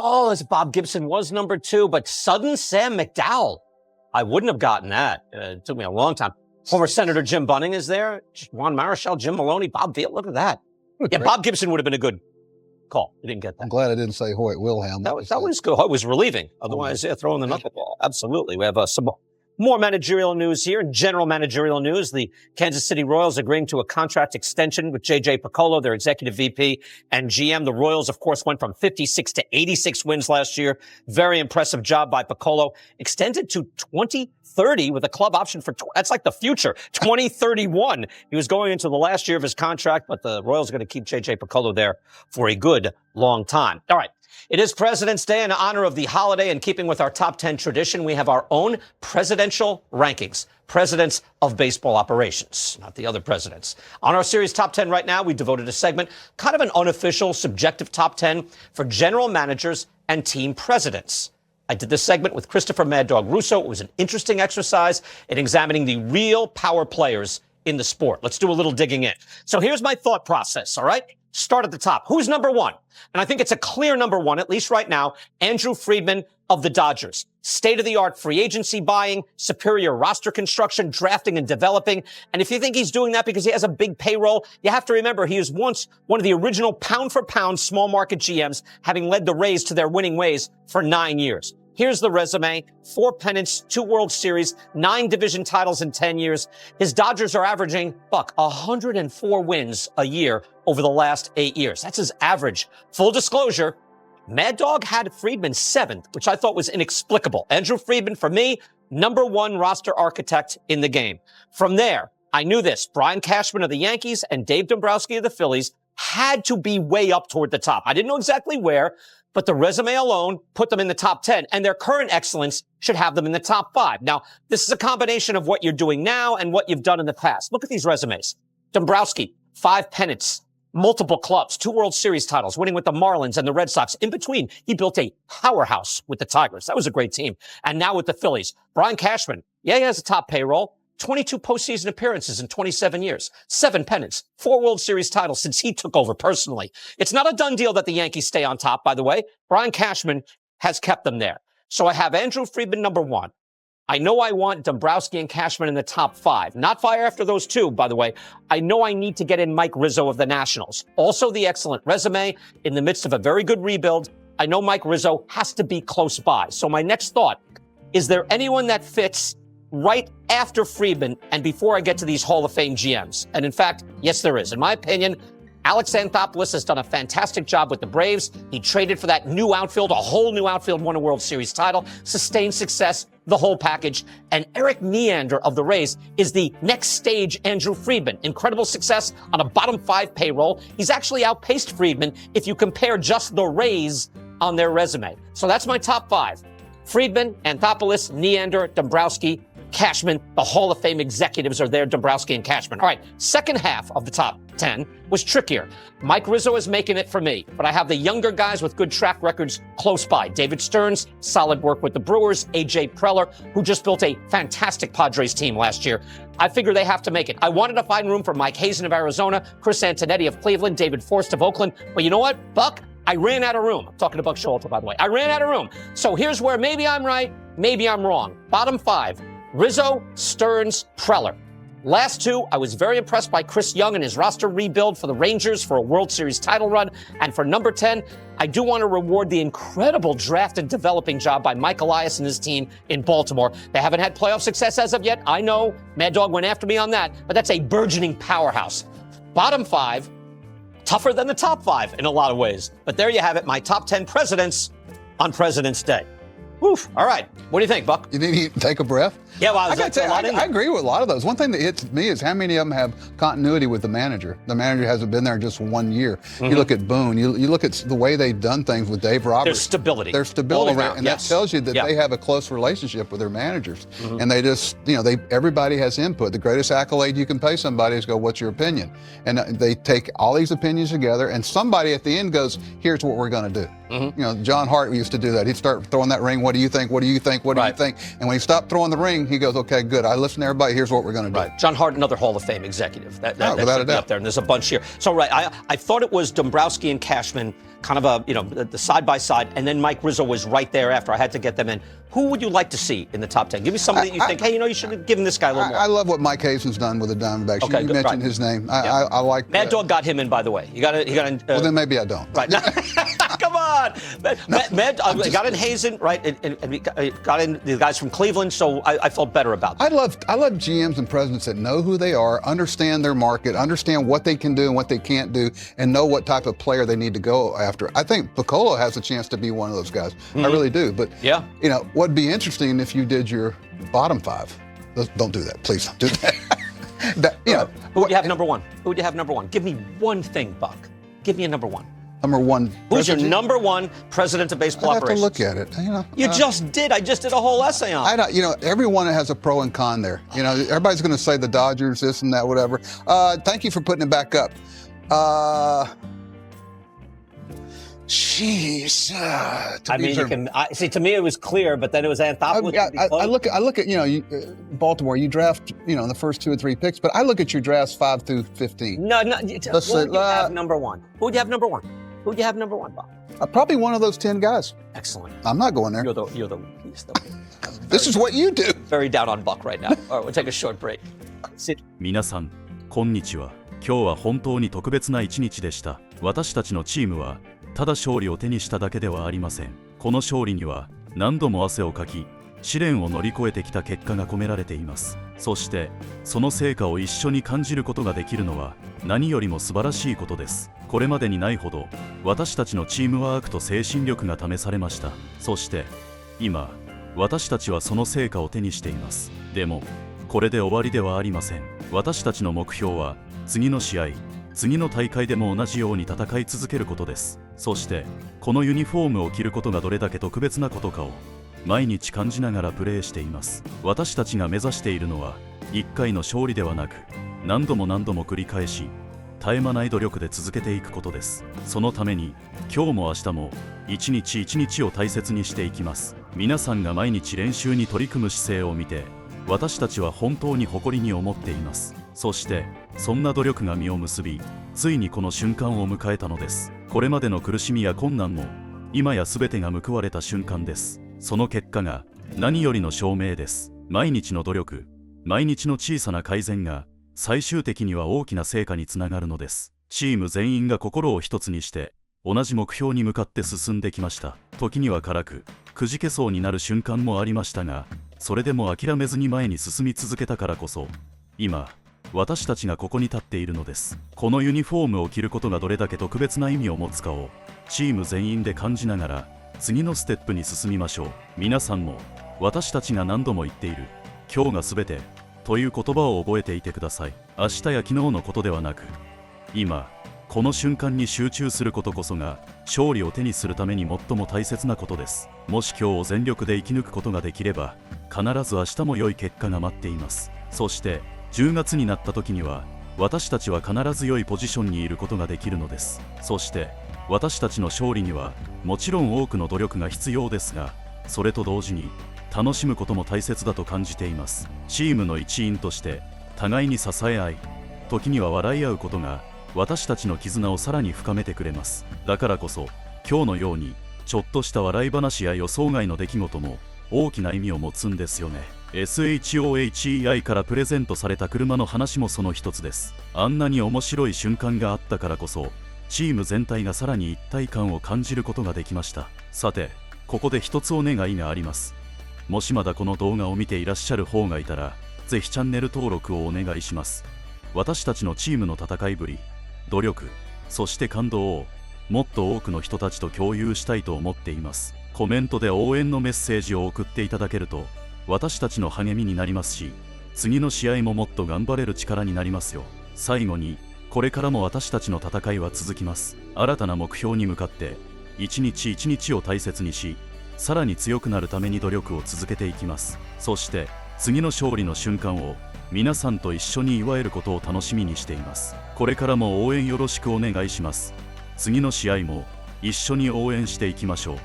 Oh, as Bob Gibson was number 2, but sudden Sam McDowell. I wouldn't have gotten that. It took me a long time. Former Senator Jim Bunning is there. Juan Marichal, Jim Maloney, Bob Veal. Look at that. Yeah, Bob Gibson would have been a good call. You didn't get that. I'm glad I didn't say Hoyt Wilhelm. That was good. Hoyt was relieving. Otherwise, throwing the knuckleball. Absolutely. We have some more managerial news here. General managerial news. The Kansas City Royals agreeing to a contract extension with J.J. Piccolo, their executive VP and GM. The Royals, of course, went from 56 to 86 wins last year. Very impressive job by Piccolo. Extended to 2030 with a club option for, that's like the future, 2031. He was going into the last year of his contract, but the Royals are going to keep J.J. Piccolo there for a good long time. All right. It is President's Day. In honor of the holiday and keeping with our top 10 tradition, we have our own presidential rankings. Presidents of baseball operations, not the other presidents. On our series top 10 right now, we devoted a segment, kind of an unofficial, subjective top 10 for general managers and team presidents. I did this segment with Christopher Mad Dog Russo. It was an interesting exercise in examining the real power players in the sport. Let's do a little digging in. So here's my thought process, all right? Start at the top. Who's number 1? And I think it's a clear number 1, at least right now, Andrew Friedman of the Dodgers. State-of-the-art free agency buying, superior roster construction, drafting and developing. And if you think he's doing that because he has a big payroll, you have to remember he was once one of the original pound-for-pound small market GMs, having led the Rays to their winning ways for 9 years. Here's the resume. 4 pennants, 2 World Series, 9 division titles in 10 years. His Dodgers are averaging, 104 wins a year over the last 8 years. That's his average. Full disclosure, Mad Dog had Friedman 7th, which I thought was inexplicable. Andrew Friedman, for me, number 1 roster architect in the game. From there, I knew this. Brian Cashman of the Yankees and Dave Dombrowski of the Phillies had to be way up toward the top. I didn't know exactly where, but the resume alone put them in the top 10, and their current excellence should have them in the top 5. Now, this is a combination of what you're doing now and what you've done in the past. Look at these resumes. Dombrowski, 5 pennants, multiple clubs, 2 World Series titles, winning with the Marlins and the Red Sox. In between, he built a powerhouse with the Tigers. That was a great team. And now with the Phillies. Brian Cashman, he has a top payroll. 22 postseason appearances in 27 years, 7 pennants, 4 World Series titles since he took over personally. It's not a done deal that the Yankees stay on top, by the way. Brian Cashman has kept them there. So I have Andrew Friedman number 1. I know I want Dombrowski and Cashman in the top 5. Not far after those 2, by the way. I know I need to get in Mike Rizzo of the Nationals. Also the excellent resume in the midst of a very good rebuild. I know Mike Rizzo has to be close by. So my next thought, is there anyone that fits right after Friedman and before I get to these Hall of Fame GMs? And in fact, yes, there is. In my opinion, Alex Anthopoulos has done a fantastic job with the Braves. He traded for that new outfield, a whole new outfield, won a World Series title, sustained success, the whole package. And Eric Neander of the Rays is the next stage Andrew Friedman. Incredible success on a bottom 5 payroll. He's actually outpaced Friedman if you compare just the Rays on their resume. So that's my top 5. Friedman, Anthopoulos, Neander, Dombrowski, Cashman. The Hall of Fame executives are there, Dombrowski and Cashman. All right, second half of the top 10 was trickier. Mike Rizzo is making it for me, but I have the younger guys with good track records close by. David Stearns, solid work with the Brewers. AJ Preller, who just built a fantastic Padres team last year. I figure they have to make it. I wanted to find room for Mike Hazen of Arizona, Chris Antonetti of Cleveland, David Forst of Oakland. But you know what, Buck? I ran out of room. I'm talking to Buck Showalter, by the way. I ran out of room. So here's where maybe I'm right, maybe I'm wrong. Bottom 5. Rizzo, Stearns, Preller. Last 2, I was very impressed by Chris Young and his roster rebuild for the Rangers for a World Series title run. And for number 10, I do want to reward the incredible draft and developing job by Mike Elias and his team in Baltimore. They haven't had playoff success as of yet. I know, Mad Dog went after me on that, but that's a burgeoning powerhouse. Bottom 5, tougher than the top 5 in a lot of ways. But there you have it, my top 10 presidents on President's Day. Woof. All right. What do you think, Buck? You need to take a breath? Yeah, well, I agree with a lot of those. One thing that hits me is how many of them have continuity with the manager. The manager hasn't been there just 1 year. Mm-hmm. You look at Boone. You look at the way they've done things with Dave Roberts. There's stability. There's stability all around, and yes. that tells you that they have a close relationship with their managers. Mm-hmm. And they just, everybody has input. The greatest accolade you can pay somebody is go, what's your opinion? And they take all these opinions together, and somebody at the end goes, here's what we're going to do. You know, John Hart used to do that. He'd start throwing that ring. What do you think? What do you think? What do you think? And when he stopped throwing the ring, he goes, okay, good. I listen to everybody. Here's what we're going to do. Right. John Hart, another Hall of Fame executive. That without a doubt. Up there, and there's a bunch here. So, right, I thought it was Dombrowski and Cashman, kind of a, the side-by-side, and then Mike Rizzo was right there after. I had to get them in. Who would you like to see in the top 10? Give me somebody that you think, hey, you should have given this guy a little more. I love what Mike Hazen's done with the Diamondbacks. Okay, you mentioned his name. I like Mad Dog got him in, by the way. He got in. Well, then maybe I don't. Right. Come on. Mad got in Hazen, right? And got in the guys from Cleveland, so I felt better about that. I love GMs and presidents that know who they are, understand their market, understand what they can do and what they can't do, and know what type of player they need to go after. I think Piccolo has a chance to be one of those guys. I really do. But, what'd be interesting if you did your bottom 5. Don't do that. Please don't do that. Who would you have number 1? Who would you have number 1? Give me one thing, Buck. Give me a number 1. Number 1. Who's your number 1 president of baseball operations? I have to look at it. You just did. I just did a whole essay on it. Everyone has a pro and con there. Everybody's going to say the Dodgers, this and that, whatever. Thank you for putting it back up. Jeez. To me it was clear, but then it was Anthopoulos. I look at Baltimore. You draft the first 2 or 3 picks, but I look at your drafts 5 through 15. No. Who would you have number 1? Who would you have number 1? Who would you have number 1, Bob? Probably one of those 10 guys. Excellent. I'm not going there. You're the beast. This is what you do. Very down on Buck right now. All right, we'll take a short break. 皆さん、こんにちは。今日は本当に特別な一日でした。私たちのチームはただ勝利を手にしただけではありません。この勝利には何度も汗をかき、試練を乗り越えてきた結果が込められています。そしてその成果を一緒に感じることができるのは何よりも素晴らしいことです。これまでにないほど私たちのチームワークと精神力が試されました。そして今私たちはその成果を手にしています。でもこれで終わりではありません。私たちの目標は次の試合、次の大会でも同じように戦い続けることです。そしてこのユニフォームを着ることがどれだけ特別なことかを毎日感じながらプレーしています。私たちが目指しているのは1回の勝利ではなく、何度も何度も繰り返し絶え間ない努力で続けていくことです。そのために今日も明日も一日一日を大切にしていきます。皆さんが毎日練習に取り組む姿勢を見て、私たちは本当に誇りに思っています。そしてそんな努力が実を結び、ついにこの瞬間を迎えたのです。これまでの苦しみや困難も今や全てが報われた瞬間です。その結果が何よりの証明です。毎日の努力、毎日の小さな改善が最終的には大きな成果につながるのです。チーム全員が心を一つにして同じ目標に向かって進んできました。時には辛くくじけそうになる瞬間もありましたが、それでも諦めずに前に進み続けたからこそ今私たちがここに立っているのです。このユニフォームを着ることがどれだけ特別な意味を持つかをチーム全員で感じながら次のステップに進みましょう。皆さんも私たちが何度も言っている今日が全てという言葉を覚えていてください。明日や昨日のことではなく、今この瞬間に集中することこそが勝利を手にするために最も大切なことです。もし今日を全力で生き抜くことができれば、必ず明日も良い結果が待っています。そして10月になった時には私たちは必ず良いポジションにいることができるのです。そして私たちの勝利にはもちろん多くの努力が必要ですが、それと同時に楽しむことも大切だと感じています。チームの一員として互いに支え合い、時には笑い合うことが私たちの絆をさらに深めてくれます。だからこそ今日のようにちょっとした笑い話や予想外の出来事も大きな意味を持つんですよね。SHOHEI からプレゼントされた車の話もその一つです。あんなに面白い瞬間があったからこそチーム全体がさらに一体感を感じることができました。さてここで一つお願いがあります。もしまだこの動画を見ていらっしゃる方がいたら、ぜひチャンネル登録をお願いします。私たちのチームの戦いぶり、努力、そして感動をもっと多くの人たちと共有したいと思っています。コメントで応援のメッセージを送っていただけると私たちの励みになりますし、次の試合ももっと頑張れる力になりますよ。最後に、これからも私たちの戦いは続きます。新たな目標に向かって一日一日を大切にし、さらに強くなるために努力を続けていきます。そして次の勝利の瞬間を皆さんと一緒に祝えることを楽しみにしています。これからも応援よろしくお願いします。次の試合も一緒に応援していきましょう。